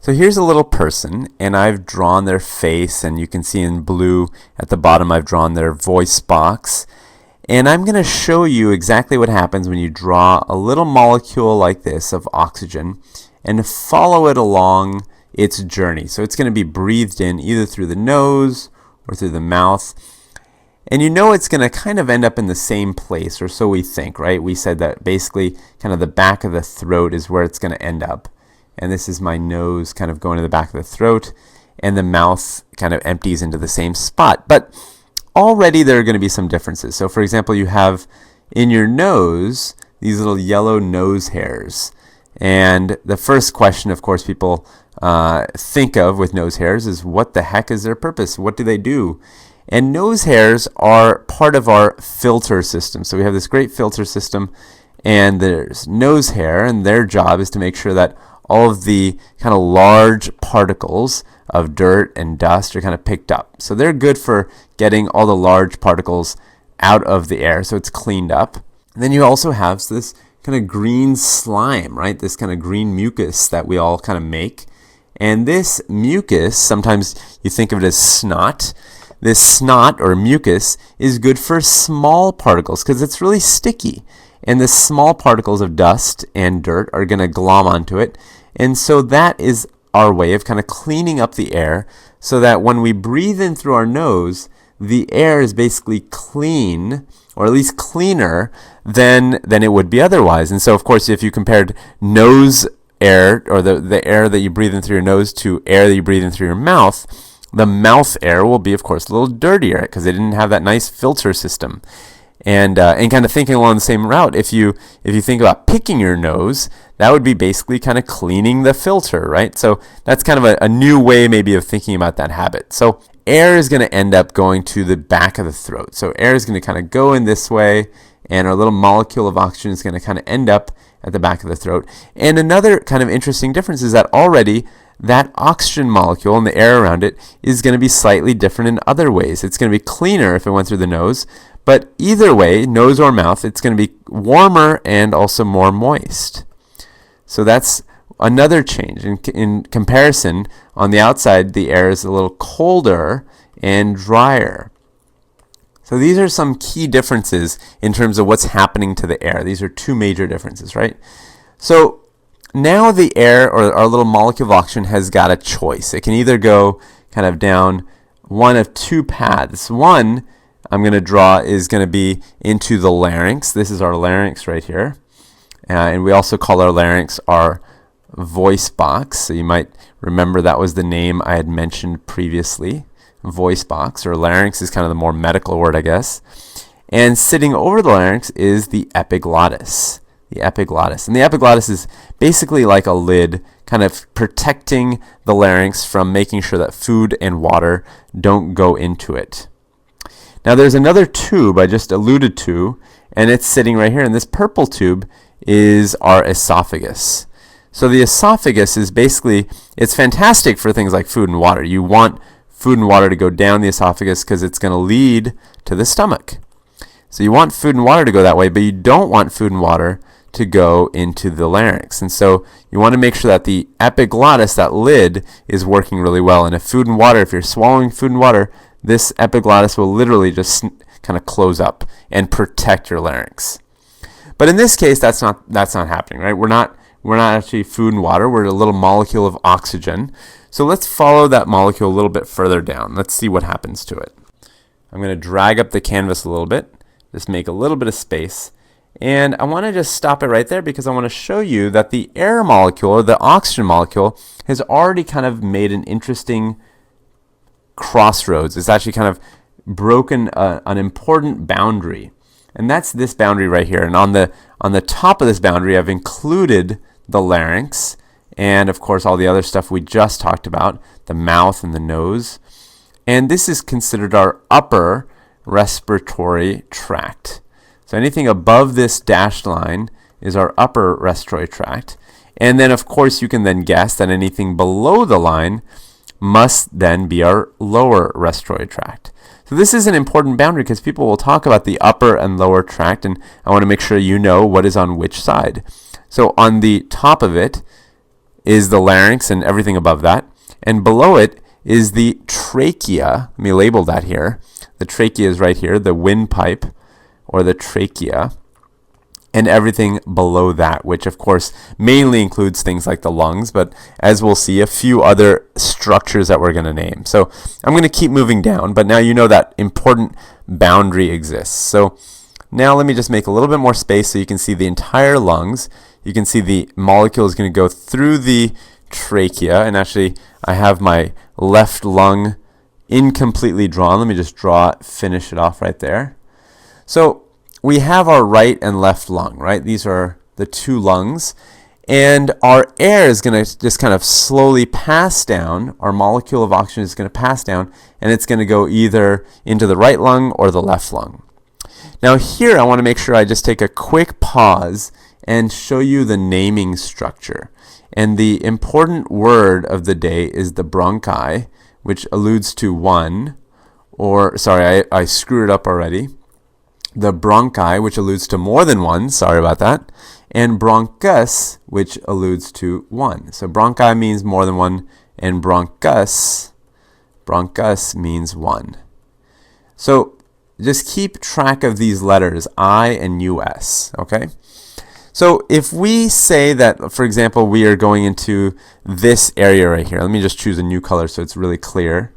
So here's a little person, and I've drawn their face, and you can see in blue at the bottom I've drawn their voice box. And I'm going to show you exactly what happens when you draw a little molecule like this of oxygen and follow it along its journey. So it's going to be breathed in either through the nose or through the mouth. And you know it's going to kind of end up in the same place, or so we think, right? We said that basically kind of the back of the throat is where it's going to end up. And this is my nose kind of going to the back of the throat, and the mouth kind of empties into the same spot. But already there are going to be some differences. So for example, you have in your nose these little yellow nose hairs. And the first question, of course, people think of with nose hairs is, what the heck is their purpose? What do they do? And nose hairs are part of our filter system. So we have this great filter system, and there's nose hair, and their job is to make sure that all of the kind of large particles of dirt and dust are kind of picked up. So they're good for getting all the large particles out of the air, so it's cleaned up. And then you also have this kind of green slime, right? This kind of green mucus that we all kind of make. And this mucus, sometimes you think of it as snot. This snot or mucus is good for small particles because it's really sticky. And the small particles of dust and dirt are going to glom onto it. And so that is our way of kind of cleaning up the air so that when we breathe in through our nose, the air is basically clean, or at least cleaner than it would be otherwise. And so, of course, if you compared nose air, or the air that you breathe in through your nose, to air that you breathe in through your mouth, the mouth air will be, of course, a little dirtier because they didn't have that nice filter system. And kind of thinking along the same route, if you think about picking your nose, that would be basically kind of cleaning the filter, right? So that's kind of a new way maybe of thinking about that habit. So air is going to end up going to the back of the throat. So air is going to kind of go in this way, and our little molecule of oxygen is going to kind of end up at the back of the throat. And another kind of interesting difference is that already that oxygen molecule and the air around it is going to be slightly different in other ways. It's going to be cleaner if it went through the nose, but either way, nose or mouth, it's going to be warmer and also more moist. So that's another change. In comparison, on the outside, the air is a little colder and drier. So these are some key differences in terms of what's happening to the air. These are two major differences, right? So now the air, or our little molecule of oxygen, has got a choice. It can either go kind of down one of two paths. One I'm going to draw is going to be into the larynx. This is our larynx right here. And we also call our larynx our voice box. So you might remember that was the name I had mentioned previously. Voice box, or larynx is kind of the more medical word, I guess. And sitting over the larynx is the epiglottis. The epiglottis. And the epiglottis is basically like a lid, kind of protecting the larynx from making sure that food and water don't go into it. Now there's another tube I just alluded to, and it's sitting right here. And this purple tube is our esophagus. So the esophagus is basically, it's fantastic for things like food and water. You want food and water to go down the esophagus because it's going to lead to the stomach. So you want food and water to go that way, but you don't want food and water to go into the larynx. And so you want to make sure that the epiglottis, that lid, is working really well. And if you're swallowing food and water, this epiglottis will literally just kind of close up and protect your larynx. But in this case, that's not happening, right? We're not actually food and water. We're a little molecule of oxygen. So let's follow that molecule a little bit further down. Let's see what happens to it. I'm going to drag up the canvas a little bit, just make a little bit of space. And I want to just stop it right there because I want to show you that the air molecule, or the oxygen molecule, has already kind of made an interesting crossroads. It's actually kind of broken an important boundary. And that's this boundary right here. And on the top of this boundary, I've included the larynx and, of course, all the other stuff we just talked about, the mouth and the nose. And this is considered our upper respiratory tract. So anything above this dashed line is our upper respiratory tract. And then, of course, you can then guess that anything below the line must then be our lower respiratory tract. So this is an important boundary because people will talk about the upper and lower tract, and I want to make sure you know what is on which side. So on the top of it is the larynx and everything above that. And below it is the trachea. Let me label that here. The trachea is right here, the windpipe, or the trachea, and everything below that, which of course mainly includes things like the lungs, but as we'll see, a few other structures that we're going to name. So I'm going to keep moving down, but now you know that important boundary exists. So now let me just make a little bit more space so you can see the entire lungs. You can see the molecule is going to go through the trachea, and actually I have my left lung incompletely drawn. Let me just finish it off right there. So we have our right and left lung, right? These are the two lungs, and our air is going to just kind of slowly pass down. Our molecule of oxygen is going to pass down, and it's going to go either into the right lung or the left lung. Now here I want to make sure I just take a quick pause and show you the naming structure. And the important word of the day is the bronchi, which alludes to one, or sorry, I screwed it up already. The bronchi, which alludes to more than one, sorry about that, and bronchus, which alludes to one. So bronchi means more than one, and bronchus means one. So just keep track of these letters, I and US, okay? So if we say that, for example, we are going into this area right here. Let me just choose a new color so it's really clear.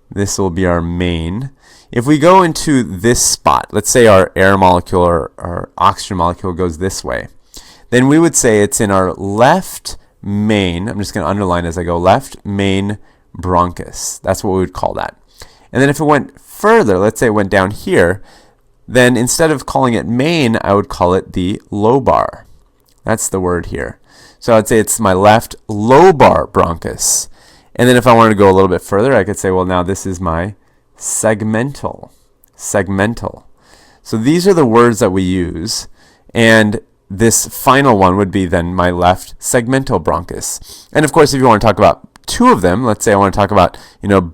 This will be our main. If we go into this spot, let's say our air molecule or our oxygen molecule goes this way, then we would say it's in our left main. I'm just going to underline as I go, left main bronchus. That's what we would call that. And then if it went further, let's say it went down here, then instead of calling it main, I would call it the lobar. That's the word here. So I'd say it's my left lobar bronchus. And then if I wanted to go a little bit further, I could say, well, now this is my segmental. So these are the words that we use, and this final one would be then my left segmental bronchus. And of course, if you want to talk about two of them, let's say I want to talk about,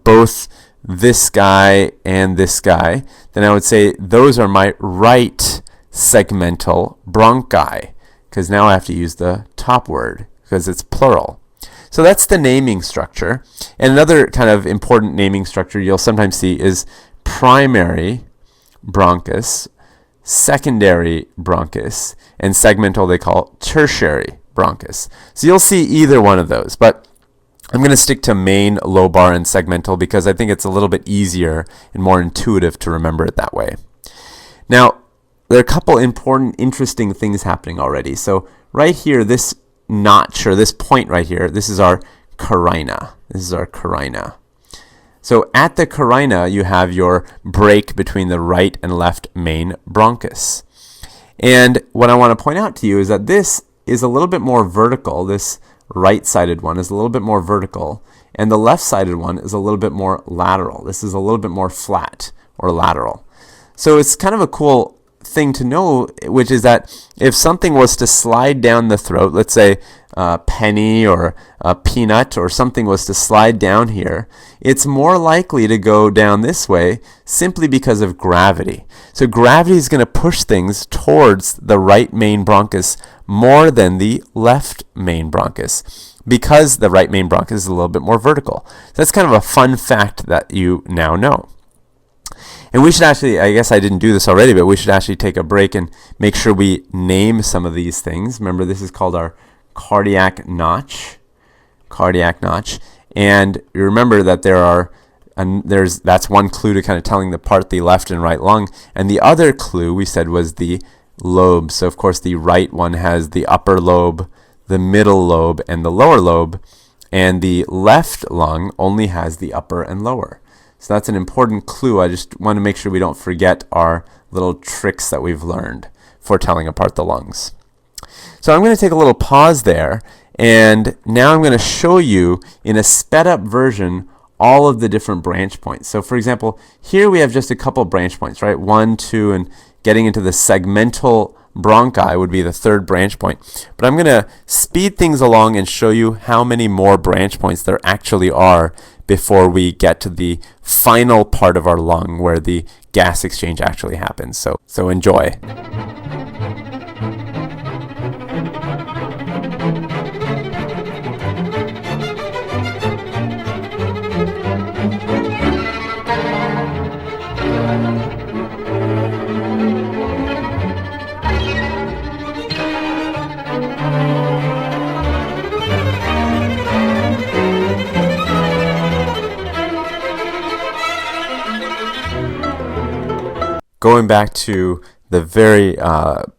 both this guy and this guy, then I would say those are my right segmental bronchi, because now I have to use the top word because it's plural. So that's the naming structure. And another kind of important naming structure you'll sometimes see is primary bronchus, secondary bronchus, and segmental they call tertiary bronchus. So you'll see either one of those, but I'm going to stick to main, lobar, and segmental because I think it's a little bit easier and more intuitive to remember it that way. Now, there are a couple important, interesting things happening already. So right here, this notch, or this point right here, this is our carina. So at the carina, you have your break between the right and left main bronchus. And what I want to point out to you is that this is a little bit more vertical. This right-sided one is a little bit more vertical, and the left-sided one is a little bit more lateral. This is a little bit more flat or lateral. So it's kind of a cool thing to know, which is that if something was to slide down the throat, let's say a penny or a peanut or something was to slide down here, it's more likely to go down this way simply because of gravity. So gravity is going to push things towards the right main bronchus more than the left main bronchus, because the right main bronchus is a little bit more vertical. So that's kind of a fun fact that you now know. And we should actually, I guess I didn't do this already, but we should actually take a break and make sure we name some of these things. Remember, this is called our cardiac notch. And you remember that that's one clue to kind of telling apart the left and right lung. And the other clue we said was the lobe. So of course the right one has the upper lobe, the middle lobe, and the lower lobe. And the left lung only has the upper and lower. So that's an important clue. I just want to make sure we don't forget our little tricks that we've learned for telling apart the lungs. So I'm going to take a little pause there, and now I'm going to show you in a sped up version all of the different branch points. So for example, here we have just a couple branch points, right? 1, 2, and getting into the segmental bronchi would be the third branch point. But I'm going to speed things along and show you how many more branch points there actually are before we get to the final part of our lung where the gas exchange actually happens. So enjoy. going back to the very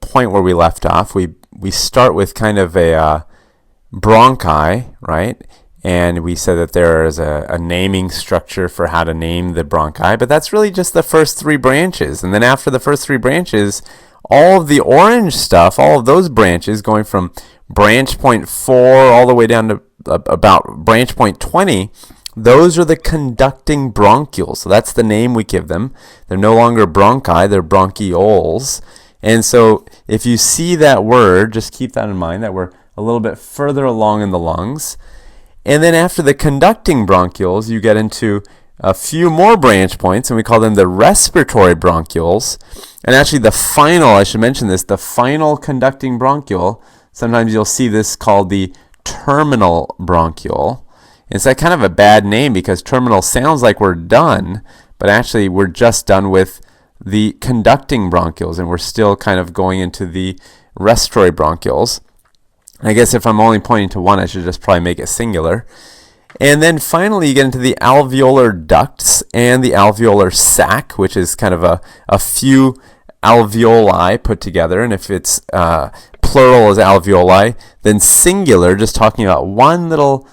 point where we left off, we start with kind of a bronchi, right? And we said that there is a naming structure for how to name the bronchi, but that's really just the first 3 branches. And then after the first 3 branches, all of the orange stuff, all of those branches going from branch point 4 all the way down to about branch point 20, those are the conducting bronchioles. So that's the name we give them. They're no longer bronchi, they're bronchioles. And so if you see that word, just keep that in mind, that we're a little bit further along in the lungs. And then after the conducting bronchioles, you get into a few more branch points, and we call them the respiratory bronchioles. And actually the final, I should mention this, the final conducting bronchiole, sometimes you'll see this called the terminal bronchiole. It's that kind of a bad name because terminal sounds like we're done, but actually we're just done with the conducting bronchioles, and we're still kind of going into the respiratory bronchioles. I guess if I'm only pointing to one, I should just probably make it singular. And then finally, you get into the alveolar ducts and the alveolar sac, which is kind of a few alveoli put together. And if it's plural is alveoli, then singular, just talking about one little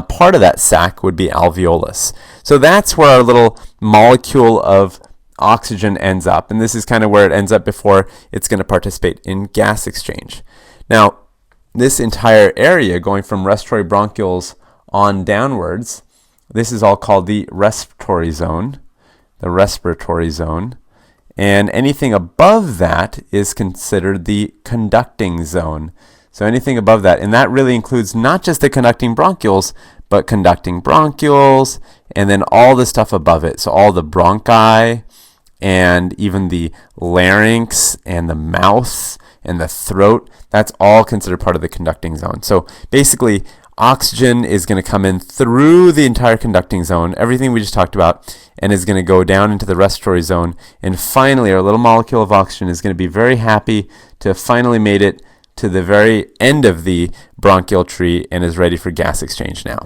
part of that sac, would be alveolus. So that's where our little molecule of oxygen ends up. And this is kind of where it ends up before it's going to participate in gas exchange. Now, this entire area going from respiratory bronchioles on downwards, this is all called the respiratory zone, and anything above that is considered the conducting zone. So anything above that, and that really includes not just the conducting bronchioles, but conducting bronchioles, and then all the stuff above it. So all the bronchi, and even the larynx, and the mouth, and the throat, that's all considered part of the conducting zone. So basically, oxygen is going to come in through the entire conducting zone, everything we just talked about, and is going to go down into the respiratory zone. And finally, our little molecule of oxygen is going to be very happy to have finally made it to the very end of the bronchial tree and is ready for gas exchange now.